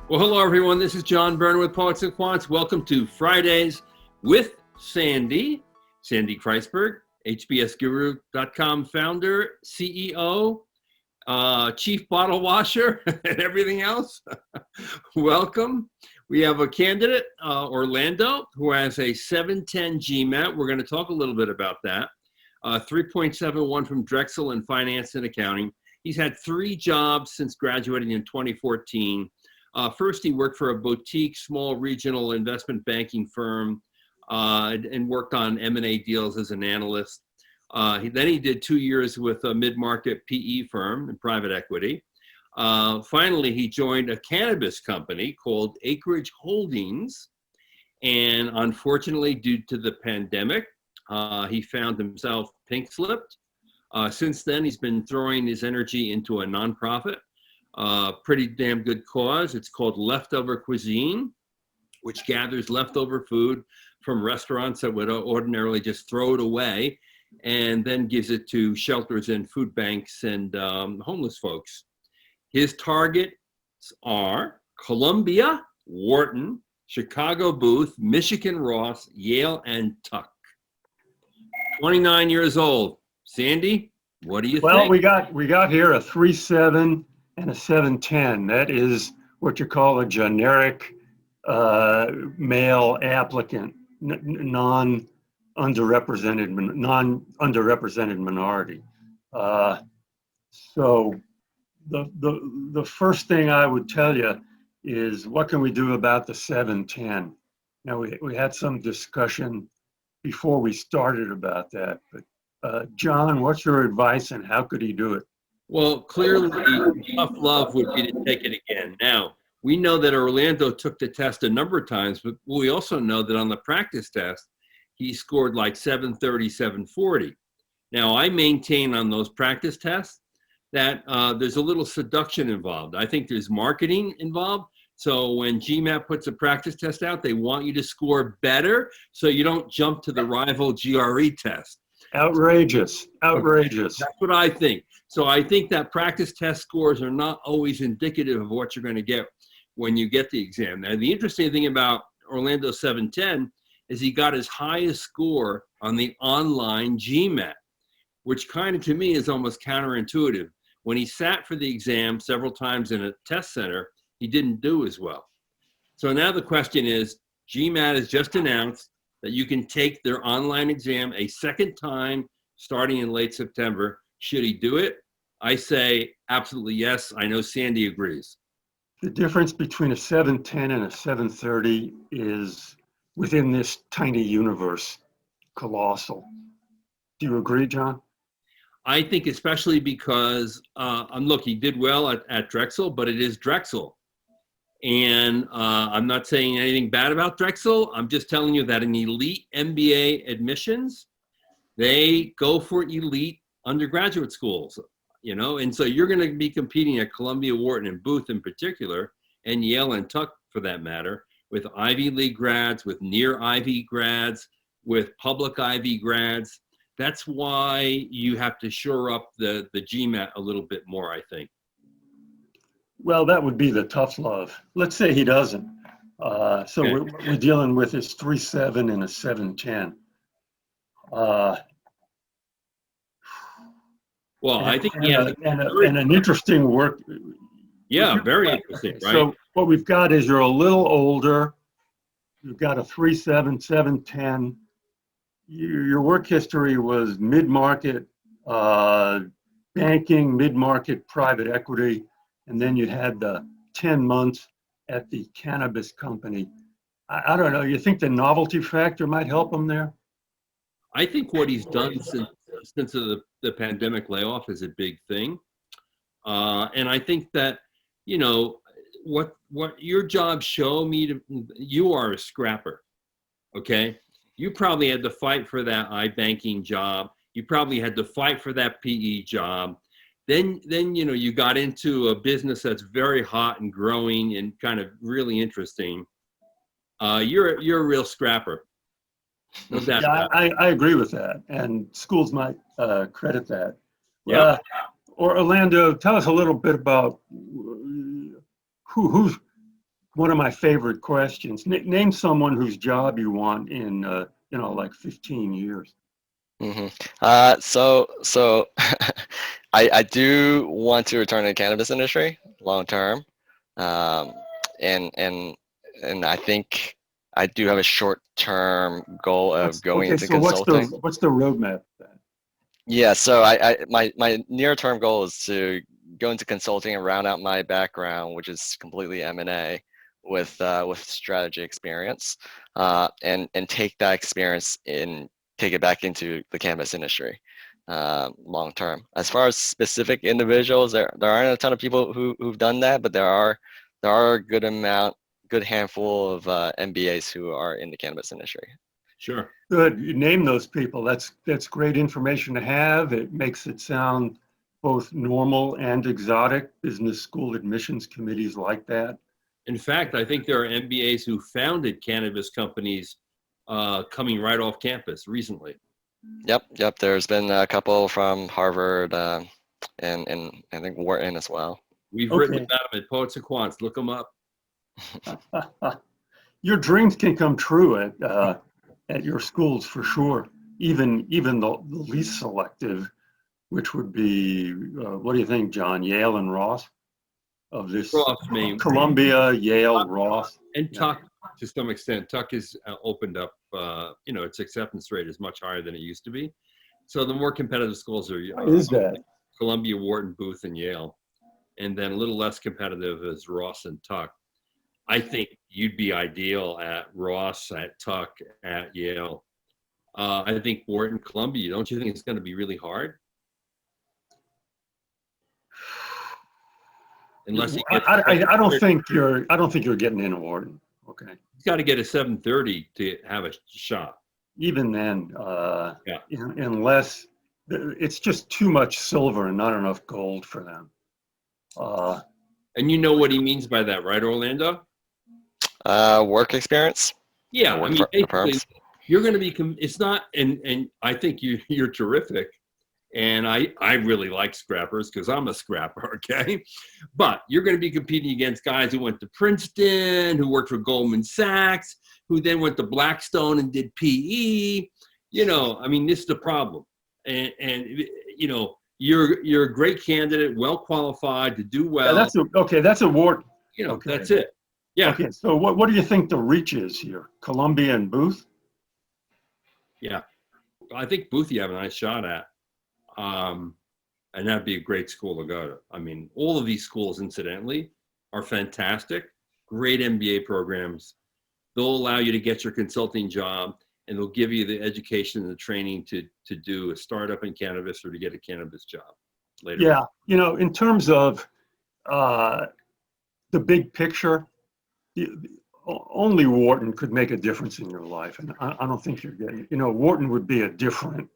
Well, hello, everyone. This is John Byrne with Poets and Quants. Welcome to Fridays with Sandy Kreisberg, HBSGuru.com founder, CEO, chief bottle washer, and everything else. Welcome. We have a candidate, Orlando, who has a 710 GMAT. We're going to talk a little bit about that. 3.71 from Drexel in finance and accounting. He's had 3 jobs since graduating in 2014. First, he worked for a boutique, small regional investment banking firm and worked on M&A deals as an analyst. Then he did 2 years with a mid-market PE firm in private equity. Finally, he joined a cannabis company called Acreage Holdings. And unfortunately, due to the pandemic, he found himself pink-slipped. Since then, he's been throwing his energy into a nonprofit. Pretty damn good cause. It's called Leftover Cuisine, which gathers leftover food from restaurants that would ordinarily just throw it away and then gives it to shelters and food banks and homeless folks. His targets are Columbia, Wharton, Chicago Booth, Michigan Ross, Yale, and Tuck. 29 years old. Sandy, what do you think? Well, we got here a 3.7 and a 710. That is what you call a generic male applicant, non-underrepresented minority. So the first thing I would tell you is, what can we do about the 710? Now, we had some discussion before we started about that, but John, what's your advice and how could he do it? Well, clearly, tough love would be to take it again. Now, we know that Orlando took the test a number of times, but we also know that on the practice test, he scored like 730, 740. Now, I maintain on those practice tests that there's a little seduction involved. I think there's marketing involved. So when GMAT puts a practice test out, they want you to score better so you don't jump to the rival GRE test. Outrageous. That's what I think. So I think that practice test scores are not always indicative of what you're going to get when you get the exam. Now, the interesting thing about Orlando 710 is he got his highest score on the online GMAT, which kind of to me is almost counterintuitive. When he sat for the exam several times in a test center, he didn't do as well. So now the question is, GMAT has just announced that you can take their online exam a second time starting in late September. Should he do it? I say absolutely yes. I know Sandy agrees. The difference between a 710 and a 730 is, within this tiny universe, colossal. Do you agree, John? I think especially because, look, he did well at Drexel, but it is Drexel. And I'm not saying anything bad about Drexel. I'm just telling you that in elite MBA admissions, they go for elite undergraduate schools, and so you're going to be competing at Columbia, Wharton, and Booth in particular, and Yale and Tuck for that matter, with Ivy League grads, with near Ivy grads, with public Ivy grads. That's why you have to shore up the GMAT a little bit more, I think. Well, that would be the tough love. Let's say he doesn't. So Okay. we're dealing with his 3.7 and a 710. Well, I think he has and an interesting work. Yeah, very interesting, right? So what we've got is, you're a little older. You've got a 3.7, 710. Your work history was mid-market banking, mid-market private equity, and then you had the 10 months at the cannabis company. I don't know, you think the novelty factor might help him there? I think what he's done since the pandemic layoff is a big thing. And I think that, what your jobs show me, you are a scrapper, okay? You probably had to fight for that iBanking job. You probably had to fight for that PE job. Then you got into a business that's very hot and growing and kind of really interesting. You're a real scrapper. No doubt Yeah, I agree with that, and schools might credit that. Yeah. Or Orlando, tell us a little bit about who's one of my favorite questions. Name someone whose job you want in, like 15 years. Mm-hmm. So I do want to return to the cannabis industry long term, um, and I think I do have a short term goal of going into So what's consulting. the roadmap then? Yeah, so my near term goal is to go into consulting and round out my background, which is completely M&A with strategy experience, and take that experience and take it back into the cannabis industry long term. As far as specific individuals, there aren't a ton of people who've done that, but there are a good handful of MBAs who are in the cannabis industry. Sure. Good. You name those people. That's great information to have. It makes it sound both normal and exotic. Business school admissions committees like that. In fact, I think there are MBAs who founded cannabis companies coming right off campus recently. Yep. There's been a couple from Harvard and I think Wharton as well. We've written about them at Poets and Quants. Look them up. Your dreams can come true at your schools for sure. Even the least selective, which would be what do you think, John? Yale and Ross of this. Ross, maybe. Columbia, Yale, Ross, and Tuck to some extent. Tuck has opened up. Its acceptance rate is much higher than it used to be. So the more competitive schools are. Is that Columbia, Wharton, Booth, and Yale, and then a little less competitive is Ross and Tuck. I think you'd be ideal at Ross, at Tuck, at Yale. I think Wharton, Columbia. Don't you think it's going to be really hard? Unless I don't think you're getting in Wharton. Okay. He's got to get a 730 to have a shot. Even then, unless it's just too much silver and not enough gold for them. And you know what he means by that, right, Orlando? Work experience. Yeah, I mean, basically, you're going to be. It's not, and I think you're terrific, and I really like scrappers because I'm a scrapper. Okay, but you're going to be competing against guys who went to Princeton, who worked for Goldman Sachs, who then went to Blackstone and did PE. I mean, this is the problem, and you're a great candidate, well qualified to do well. Yeah, that's a Wharton. That's it. Yeah. Okay, so what do you think the reach is here? Columbia and Booth? Yeah, I think Booth you have a nice shot at, and that'd be a great school to go to. I mean, all of these schools, incidentally, are fantastic, great MBA programs. They'll allow you to get your consulting job, and they'll give you the education and the training to do a startup in cannabis or to get a cannabis job later. Yeah, in terms of the big picture, only Wharton could make a difference in your life, and I don't think you're getting. Wharton would be a different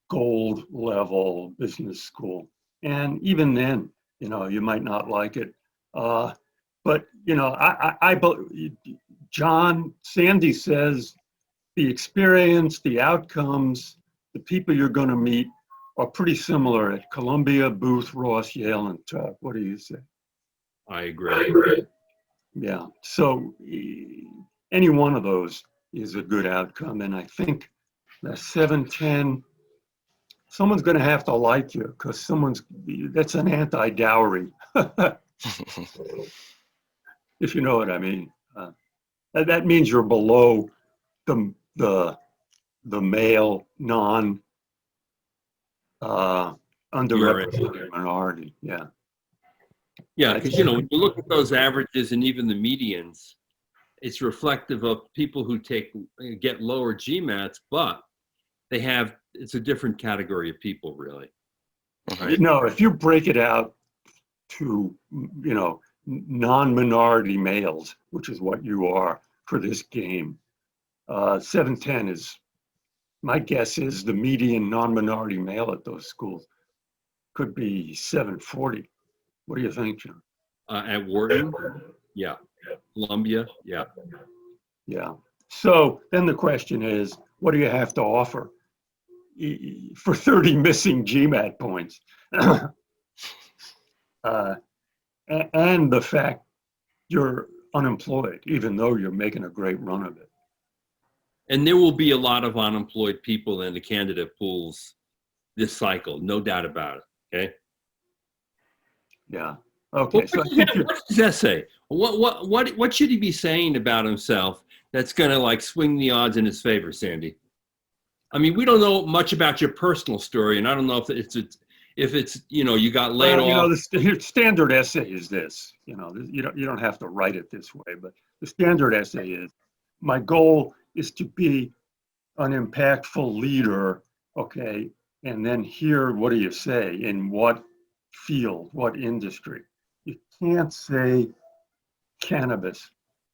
gold level business school, and even then, you might not like it. But John Sandy says the experience, the outcomes, the people you're going to meet are pretty similar at Columbia, Booth, Ross, Yale, and Tuck. What do you say? I agree. Yeah, so any one of those is a good outcome. And I think that 710, someone's going to have to like you because that's an anti-dowry, if you know what I mean. That means you're below the male underrepresented minority. Yeah. Yeah, because when you look at those averages and even the medians, it's reflective of people who get lower GMATs, but it's a different category of people, really. Right? If you break it out to non-minority males, which is what you are for this game, 710 is, my guess is the median non-minority male at those schools could be 740. What do you think, John? At Wharton? Yeah. Columbia? Yeah. Yeah. So then the question is, what do you have to offer for 30 missing GMAT points? And the fact you're unemployed, even though you're making a great run of it. And there will be a lot of unemployed people in the candidate pools this cycle, no doubt about it. Okay. Yeah. Okay. So I think what's his essay? What should he be saying about himself that's going to like swing the odds in his favor, Sandy? I mean, we don't know much about your personal story, and I don't know if it's you got laid off. The standard essay is this. You don't have to write it this way, but the standard essay is, my goal is to be an impactful leader. Okay, and then here, what do you say? In what field? What industry? You can't say cannabis.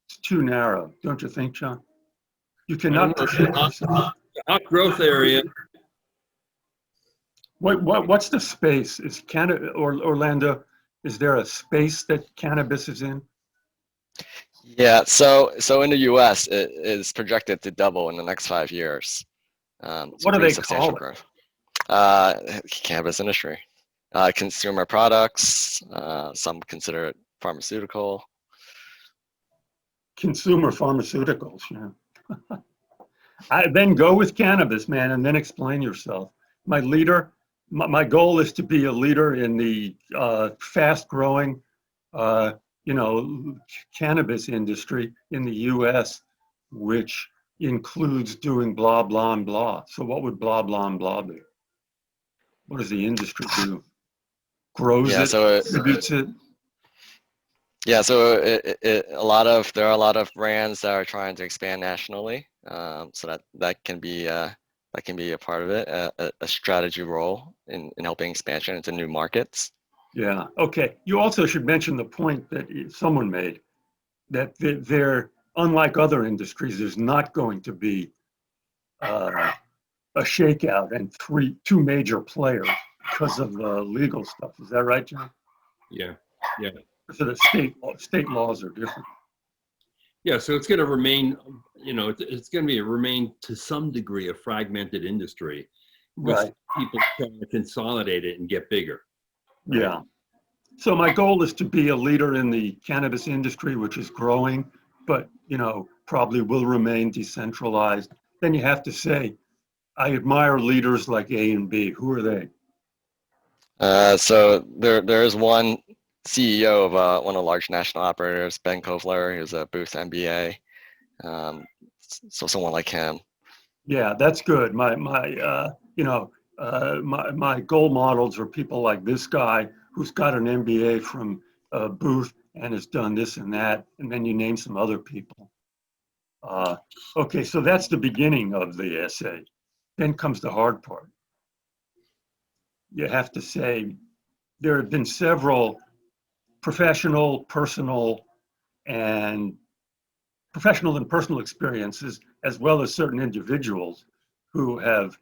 It's too narrow, don't you think, John? You cannot present yourself. Hot growth area. What's the space? Is Canada or Orlando? Is there a space that cannabis is in? Yeah, so in the U.S., it is projected to double in the next 5 years. What do they call it? Growth. Cannabis industry, consumer products. Some consider it pharmaceutical. Consumer pharmaceuticals. Yeah. I then go with cannabis, man, and then explain yourself. My goal is to be a leader in the fast-growing, cannabis industry in the U.S., which includes doing blah, blah, and blah. So what would blah, blah, and blah be? What does the industry do? Grows it, distributes it? Yeah, so there are a lot of brands that are trying to expand nationally. So that can be a part of it, a strategy role in helping expansion into new markets. Yeah. Okay. You also should mention the point that someone made, that they're, unlike other industries, there's not going to be a shakeout and two major players because of the legal stuff. Is that right, John? Yeah. So the state laws are different. Yeah, so it's going to remain, it's going to remain to some degree a fragmented industry. Right. People trying to consolidate it and get bigger. Right? Yeah. So my goal is to be a leader in the cannabis industry, which is growing, but, probably will remain decentralized. Then you have to say, I admire leaders like A and B. Who are they? So there is one CEO of one of the large national operators, Ben Kovler, who's a Booth MBA. So someone like him. Yeah, that's good. My goal models are people like this guy who's got an MBA from Booth and has done this and that, and then you name some other people. Okay, so that's the beginning of the essay. Then comes the hard part. You have to say, there have been several professional and personal experiences, as well as certain individuals who have,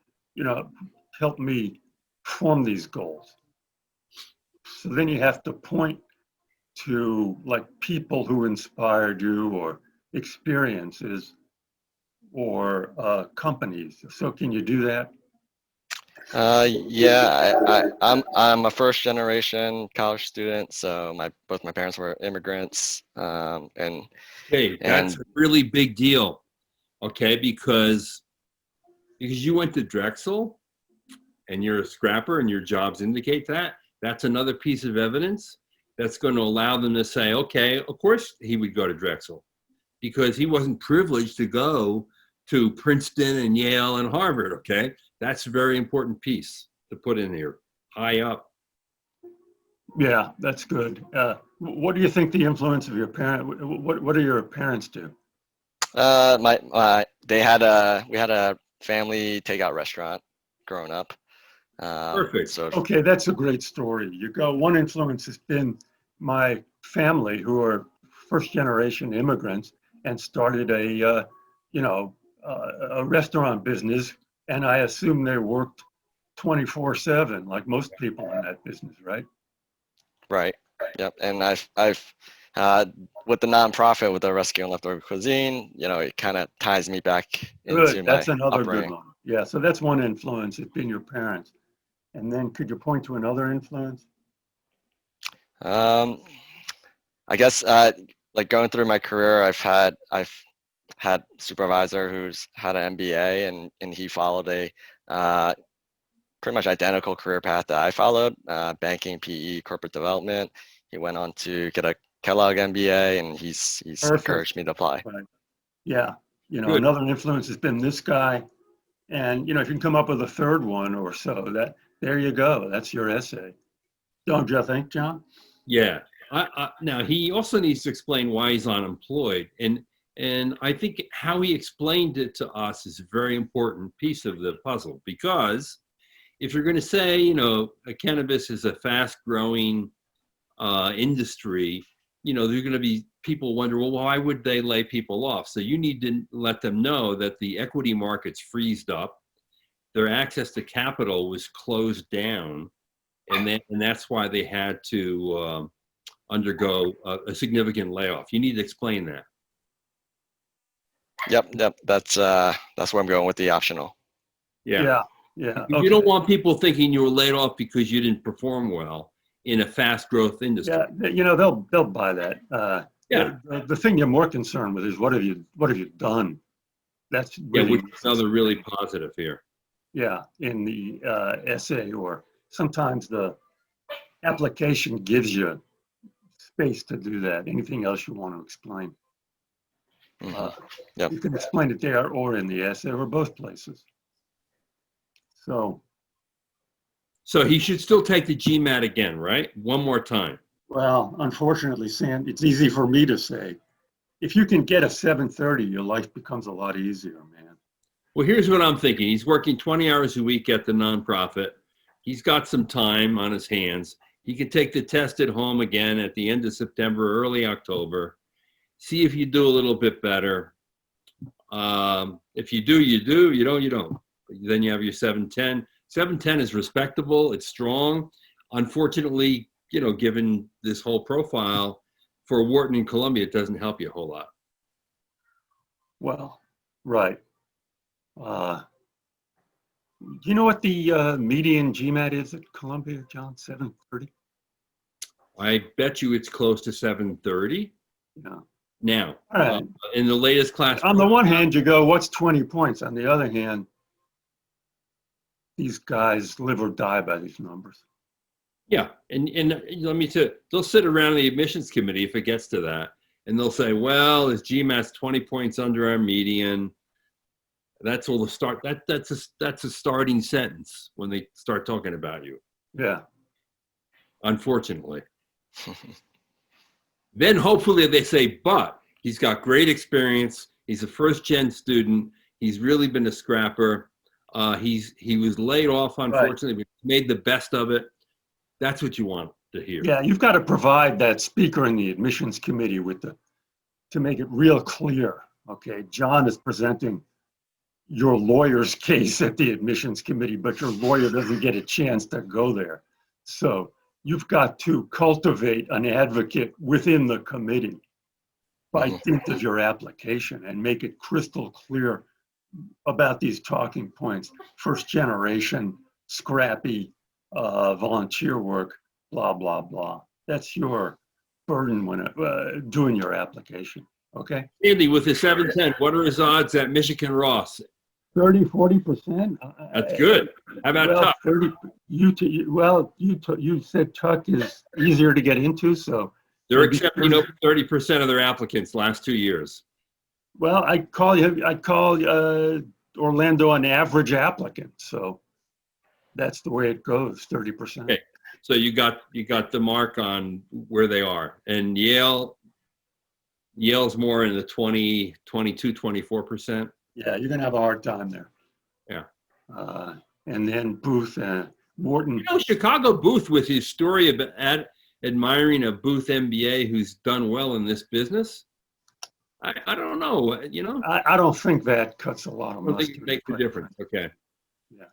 helped me form these goals. So then you have to point to like people who inspired you, or experiences, or companies. So can you do that? Yeah, I'm a first generation college student, so both my parents were immigrants, and that's a really big deal, okay, because you went to Drexel and you're a scrapper and your jobs indicate that. That's another piece of evidence that's going to allow them to say, okay, of course he would go to Drexel, because he wasn't privileged to go to Princeton and Yale and Harvard, okay? That's a very important piece to put in here, high up. Yeah, that's good. What do you think the influence of your parent? What do your parents do? we had a family takeout restaurant growing up. Perfect. So okay, that's a great story. One influence has been my family, who are first generation immigrants, and started a restaurant business, and I assume they worked 24/7, like most people in that business, right? Right. Yep. And I've with the nonprofit, with the Rescue and Leftover Cuisine, it kind of ties me back into That's my another upbringing. good one. Yeah. So that's one influence. It's been your parents. And then could you point to another influence? I guess like going through my career, I've had supervisor who's had an MBA, and he followed a pretty much identical career path that I followed, banking, PE, corporate development. He went on to get a Kellogg MBA, and he's Perfect. encouraged me to apply. Right. Yeah. Good. Another influence has been this guy. And, if you can come up with a third one or so, there you go. That's your essay. Don't you think, John? Yeah. Now he also needs to explain why he's unemployed, and I think how he explained it to us is a very important piece of the puzzle, because if you're going to say, cannabis is a fast-growing industry, there's going to be people wonder, well, why would they lay people off? So you need to let them know that the equity markets freezed up, their access to capital was closed down, and that's why they had to undergo a significant layoff. You need to explain that. Yep. That's where I'm going with the optional. Yeah. You don't want people thinking you were laid off because you didn't perform well in a fast growth industry. Yeah, they'll buy that. Yeah. The thing you're more concerned with is what have you done? That's really, which is another really positive here. Yeah, in the essay, or sometimes the application gives you space to do that. Anything else you want to explain? Yep. You can explain it there or in the essay or both places. So he should still take the GMAT again, right? One more time. Well, unfortunately, Sam, it's easy for me to say. If you can get a 730, your life becomes a lot easier, man. Well, here's what I'm thinking. He's working 20 hours a week at the nonprofit. He's got some time on his hands. He can take the test at home again at the end of September, early October. See if you do a little bit better. If you do, you do. You don't, you don't. Then you have your 710. 710 is respectable. It's strong. Unfortunately, given this whole profile for Wharton and Columbia, it doesn't help you a whole lot. Well, right. Do you know what the median GMAT is at Columbia, John? 730? I bet you it's close to 730. Yeah. Now, All right. In the latest class. On the one hand, you go, what's 20 points? On the other hand, these guys live or die by these numbers. Yeah, and let me tell you, they'll sit around the admissions committee if it gets to that, and they'll say, well, his GMAT's 20 points under our median. That's all the start. That's a starting sentence when they start talking about you. Yeah. Unfortunately. Then hopefully they say, but he's got great experience. He's a first-gen student. He's really been a scrapper. He was laid off, unfortunately, but made the best of it. That's what you want to hear. Yeah, you've got to provide that speaker in the admissions committee to make it real clear. Okay, John is presenting your lawyer's case at the admissions committee, but your lawyer doesn't get a chance to go there. So you've got to cultivate an advocate within the committee by dint of your application and make it crystal clear about these talking points. First generation, scrappy, volunteer work, blah, blah, blah. That's your burden when doing your application, okay? Andy, with the 710, what are his odds at Michigan Ross? 30, 40%. That's good. How about Tuck? 30, you said Tuck is easier to get into, so. They're accepting over 30% of their applicants last 2 years. Well, I call Orlando an average applicant, so that's the way it goes, 30%. Okay, so you got the mark on where they are, and Yale's more in the 20, 22, 24%. Yeah, you're gonna have a hard time there. Yeah. And then Booth and Wharton. Chicago Booth, with his story about admiring a Booth MBA who's done well in this business. I don't know, I don't think that cuts a lot of I don't think mustard. it makes a difference. Okay. Yeah.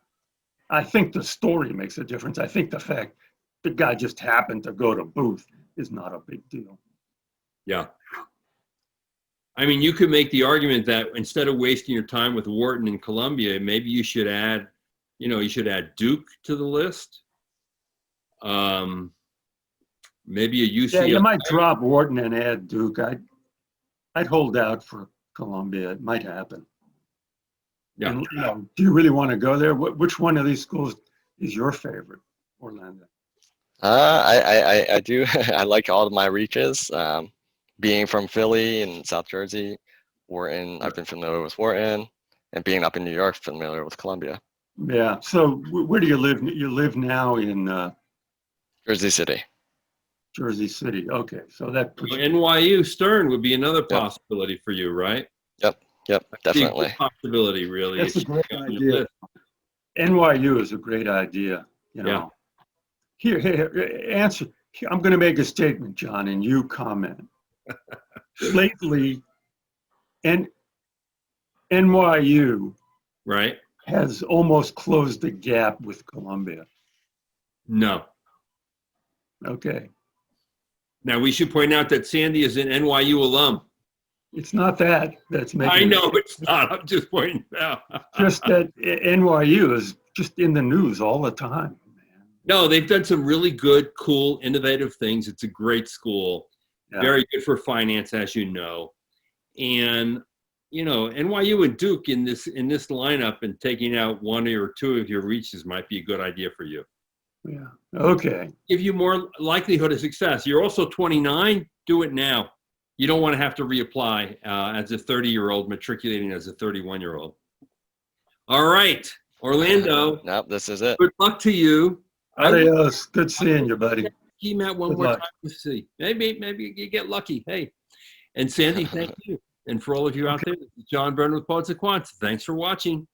I think the story makes a difference. I think the fact the guy just happened to go to Booth is not a big deal. Yeah. I mean, you could make the argument that instead of wasting your time with Wharton and Columbia, maybe you should add, you should add Duke to the list. maybe a UCLA. Yeah, you might drop Wharton and add Duke. I'd hold out for Columbia. It might happen. Yeah. And, do you really want to go there? Which one of these schools is your favorite, Orlando? I do. I like all of my reaches. Being from Philly and South Jersey, Wharton, I've been familiar with Wharton, and being up in New York, familiar with Columbia. Yeah. So where do you live? You live now in Jersey City. Jersey City. Okay. So that puts you, NYU Stern would be another possibility for you, right? Yep, definitely. Big possibility, really. that's a great On your idea. list. NYU is a great idea. Yeah. Here, answer. I'm going to make a statement, John, and you comment. Lately, NYU Right? has almost closed the gap with Columbia. No. Okay. Now, we should point out that Sandy is an NYU alum. It's not that's making. I know it's not. I'm just pointing out. Just that NYU is just in the news all the time. No, they've done some really good, cool, innovative things. It's a great school. Yeah. Very good for finance, as you know. And, NYU and Duke in this lineup and taking out one or two of your reaches might be a good idea for you. Yeah. Okay. Give you more likelihood of success. You're also 29. Do it now. You don't want to have to reapply as a 30-year-old matriculating as a 31-year-old. All right, Orlando. Nope, this is it. Good luck to you. Adios. Good seeing you, buddy. He met one Good more luck. time to see. Maybe you get lucky. Hey, and Sandy, thank you. And for all of you out there, this is John Byrne with Poets and Quants. Thanks for watching.